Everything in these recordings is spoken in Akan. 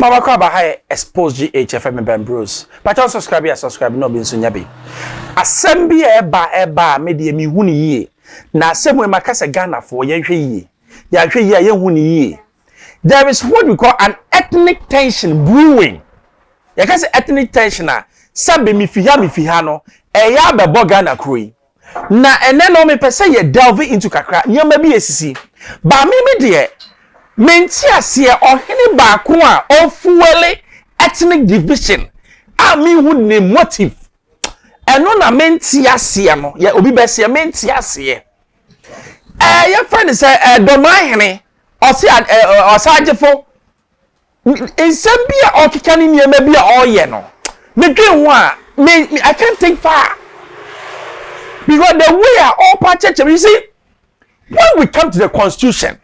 Mama kwa ba hai Xposed GHFM Ben Bros. But you subscribe no bin so nyabe. Asem bi eba me de mi hu ni yie. Na asem we makasa Ghana for ye hwe yie. Ya hwe yie ye hu ni yie. There is what we call an ethnic tension brewing. Ya kase ethnic tension a sabe mi fiha no eya bebo Ghana kroi. Na ene no me pese ye delve into kakra nyama bi esisi. Ba me de menti ase ohene baako a ofuele ethnic division a me hu ne motive eno na menti ase no ye obi bese menti ase ye friend say Dormaahene osagefo nsem bia okeka ni niam bia oye no me dwen ho a I can't take far because the way all part you see when we come to the constitution.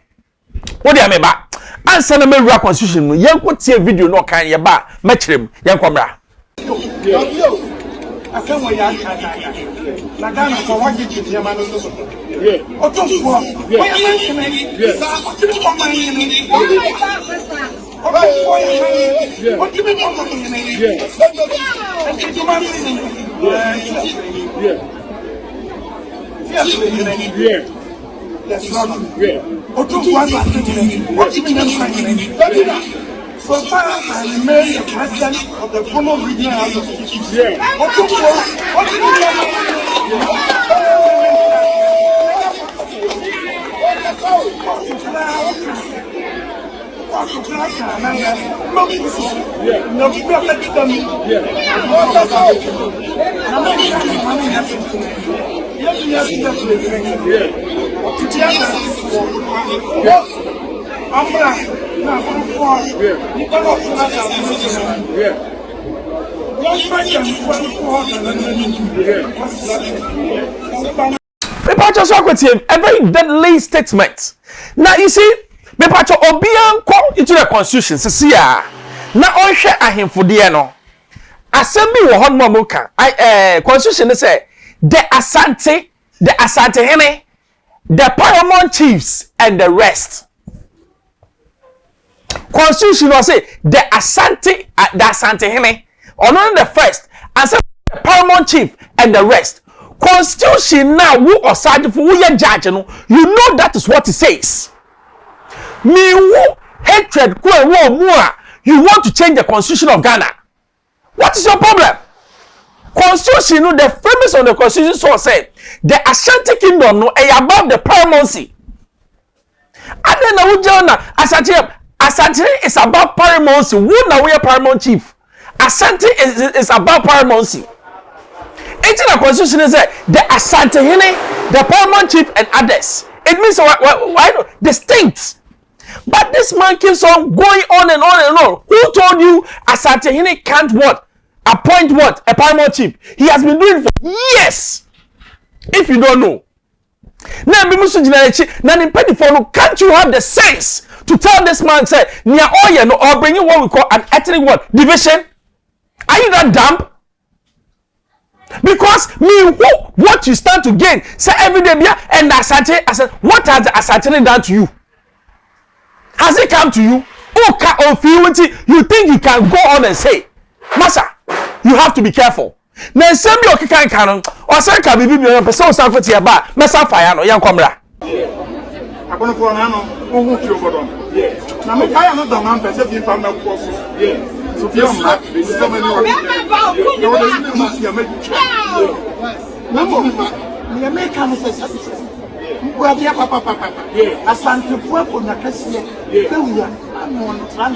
What do you mean ba? Answer na me real constitution no yen ko tie video no kan ye ba ma kirem yen ko mra. Akan wa ya na Ghana ko wa ji ti ma no so. Otumfour wa ya man kene sa Otumfour man ni. Otumfour so far I made the president of the Bono Regional Association. A very deadly statement. Now you see, me pacho obian ko into the constitution. See ya. Na onhwe ahemfo de no. Asem bi wo hon mo ka. Constitution say the Asante Hene, the paramount chiefs and the rest. Constitution will say the Asante Hene, or not the first, and say the paramount chief and the rest. Constitution now who or sergeant for who you judge, you know that is what it says. Me who hatred you want to change the constitution of Ghana. What is your problem? Constitution, the premise of the constitution so said the Ashanti kingdom no above the paramountcy. And then Asante is above paramountcy. Who now we are paramount chief? Asante is above paramountcy. It's in the constitution is the Asante Hene, the paramount chief and others. It means why distinct. But this man keeps on going on and on and on. Who told you Asante Hene can't what? Appoint what? A paramount chief. He has been doing it for years. If you don't know. Now, can't you have the sense to tell this man, say, or bring you what we call an ethnic what? Division? Are you that dumb? Because what you stand to gain, say every day, and Asante, I said, what has the Asante done to you? Has it come to you? You think you can go on and say, Massa, you have to be careful. Na send me okikan kanon o say ka bibi bi person san foti e ba mesa fire no yan komra akono ko na no o hu ki obodo na me kaya no do man pese bi pa na ko so so bi on ma bi so many work no dey no see am na mo me me ka no se sabi mpo bia papa asante po ko na kase e wuya no no tra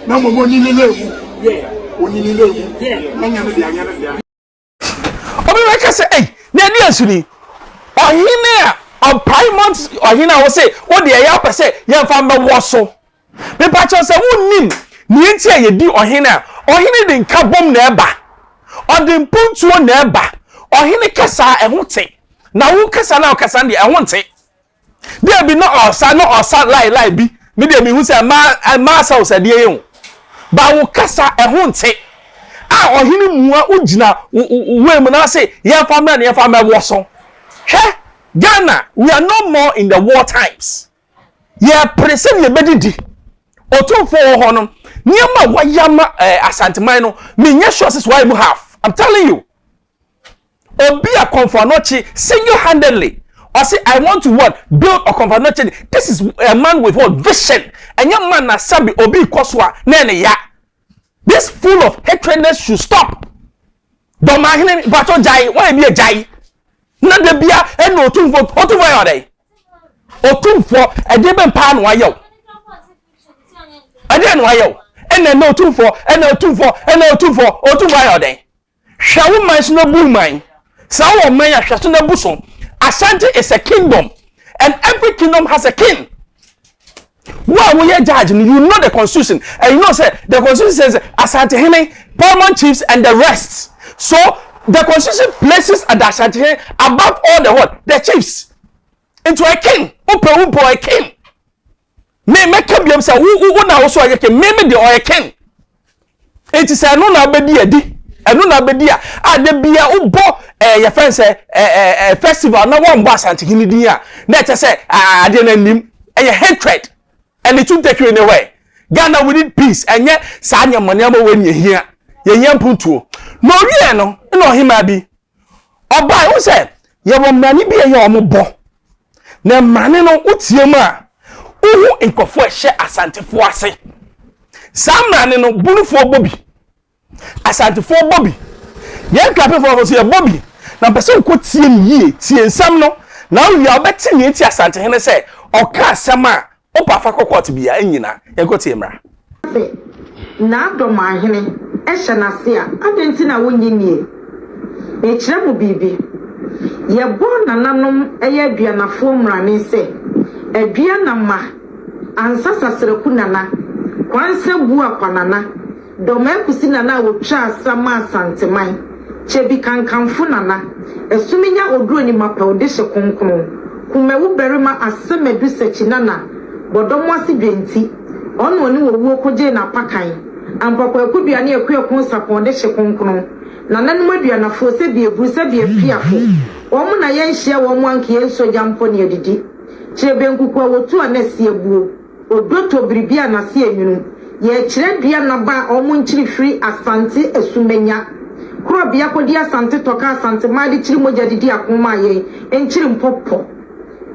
na mo ni le lewu Obi make say, hey, na di asuni. Ohine a paramount ohine wo say, wo de ya pa say, ye fa me wo so. Me pa cho say wonnim, ni enti ye di ohine de nka bom na eba. O de mpuntuo na eba. Ohine kasa ehwo te. Na wo kasa na kasa de ehwo te. There be no osa lie bi. Me de me hu say ma sa o de ye ba wo kasa ehunte a ohini muwa ugina we mu na say ye family wo so hwe Ghana we are no more in the war times ye present ye bedidi Otumfour ho no niema wayama asanteman no menye sources why you have. I'm telling you. Obi a Otumfour single-handedly. I say I want to what build a Otumfour. This is a man with what vision. And young man na sabi Obi Koswa nene ya. This full of hatredness should stop. Dormaahene bato jai, why be a jai? Na de bia e no Otumfour yode. Otumfour e de ben pa no ayo. Ade no ayo. E na no Otumfour yode. Hwawo man no bu man. Sa wo man ya hwaso na bu so. Asante is a kingdom, and every kingdom has a king. Why we are judging? You know the constitution, and you know say the constitution says Asante Hene, paramount chiefs, and the rest. So the constitution places the Asante Hene above all the what? The chiefs into a king. Upo a king. Me come here say who na also a king. Me the or a king. It is a no na bedi edi. Enu na bedi a de bia ubo your friend say festival na one boss Asante din a na che say ade na nim e hatred and it will take you anywhere. Ghana we need peace and yet sa anya money ma we hia ye mpuntuo no wie no na ohima bi obai wo say ye bo mani bi ye omobo na mane no utie mu a uhu nkofo ehye asantefo ase sa mane no bunufo bobi asantefo bobi ye klape for so ye bobi na person ko tie ni tie nsam no na wi obeti ni tie Asante Hene say oka asama opa fa kokot bia anyina ye ko tie mra na Dormaahene ehye na se a adenti na wonyi nie e kire mu bibi ye bon nananom eye aduanafo mrane se aduana ma ansasa sereku nana kwanse bu akwanana Dormaahene nana wo twa asama asanteman chebi kankanfo nana esuminya oduro ni mapawde hye konkon kumewu berima asemedu sechi nana bodomo asidwenti ono oni wo koje na pakan ampakwa akuduane akuekon saponde hye konkon nananum aduanafo se bi ebu se bi epiafo omo na yenhia wo mo anke ensoja mpo ne adidi chebe nkukwa wotu anasi ebuo odoto bribia na se enwunu ye kire bia na ba omo nchiri free Asante esumenya kuro bia kodi Asante toka Asante madi chiri moja didi akoma ye enchiri mpopo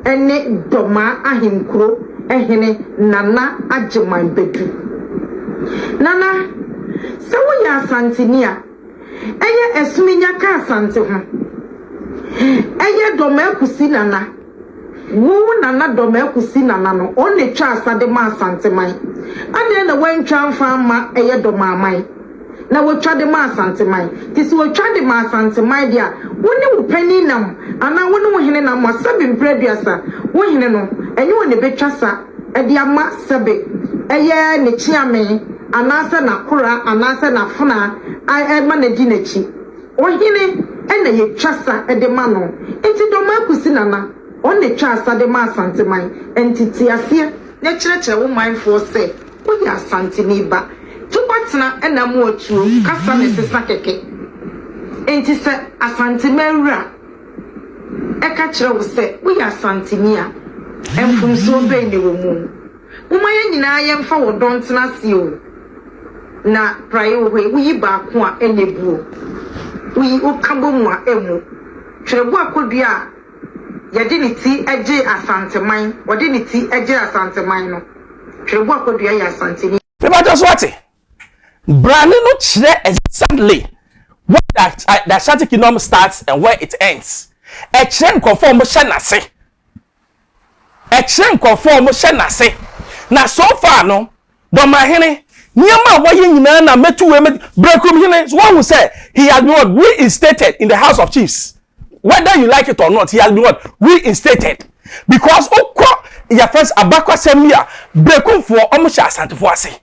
ene doma ahinkuro ehene nana ajeman bedu nana se wo ya Asante nia eye esumenya ka Asante ho eye Dormaahene nana wo nana Dormaahene nana no one twa asade ma Asante man ade na wantwa mfa ma eye Dormaahene na wo twa de ma Asante man tisi wo twa de ma Asante man dia woni wo pani nam ana woni wo hene nam asabe mpraduasa wo hene no enye wo ne betwa sa ade ama sabe eye ne chiame anasa na kora anasa na funa ai ma na di nachi wo hene ena ye twa sa ede ma no enti Dormaahene nana on the chance at the mass Asante man entity asia na church wo mindful say wo ya Asante ni ba to patna ena mo otu kasa ne sesa keke enti se Asante mawura e ka kire wo say wo ya Asante ni a enfum so be ne wo mu wo maye nyina ye mfa wo dontena se o na prayo wo yi ba ko a enebuo wo yi o kambo mu a emu twrebu akodua yadiniti eje Asante man wadiniti eje Asante man no twrebu akodua ya Asante ni people just what brand no chire exactly where the Asante kingdom starts and where it ends e chire conform mo hye nase na so far no Dormaahene niama waye nyina na metu we breakum hene so one who say he has been reinstated in the House of Chiefs. Whether you like it or not, he has been what? Reinstated. Because your friends abakwa semia brekum for almost Asante for ase.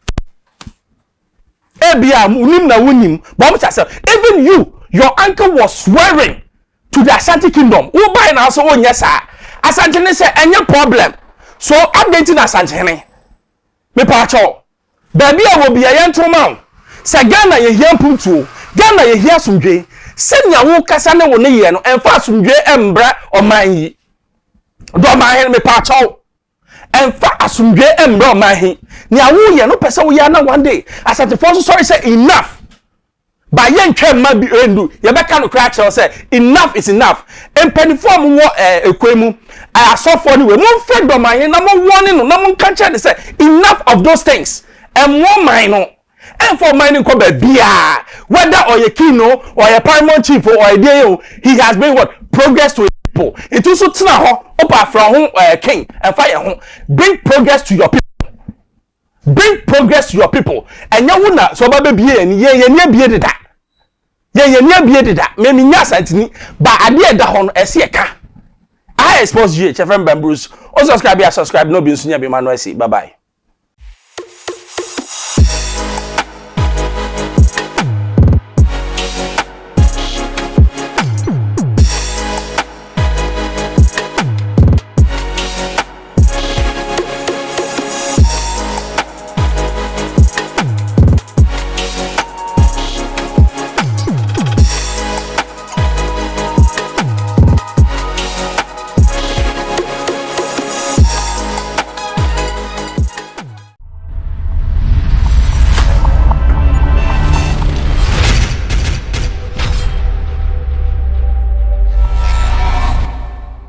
Ebia unim na unim, but even your uncle was swearing to the Asante kingdom. Who buy now so yes sir. Asante ne say any problem. So updating Asante ne. Me pacho. Baby will be a gentleman. Say Ghana ye here puntu. Ghana ye here sumdwe. Senya wo kasa ne wo ne ye no emfa asumdwe embra oman yi Dormaahene me pacho Emfa asumdwe emro mahi. Ni awu ye no pese wo ya na one day. Asante for so sorry say enough. Ba yen twem ma bi endu. Ye beka no kra che say enough is enough. Empanifo mo wo ekwemu. Asofo ni we mo fed Dormaahene na mo warning no na mo kan che say enough of those things. Emwo man no. For mining come bia whether or your kino or your paramount chief or a day he has been what progress to people. It also tina ho up from king and fire home. Bring progress to your people. Bring progress to your people. And you wuna so baby and ye bearded that. Ye bearded that. Maybe yes antini but idea da hon esieka. I expose you, Chef Bruce. Also subscribe no be sunya be manuel. Bye bye.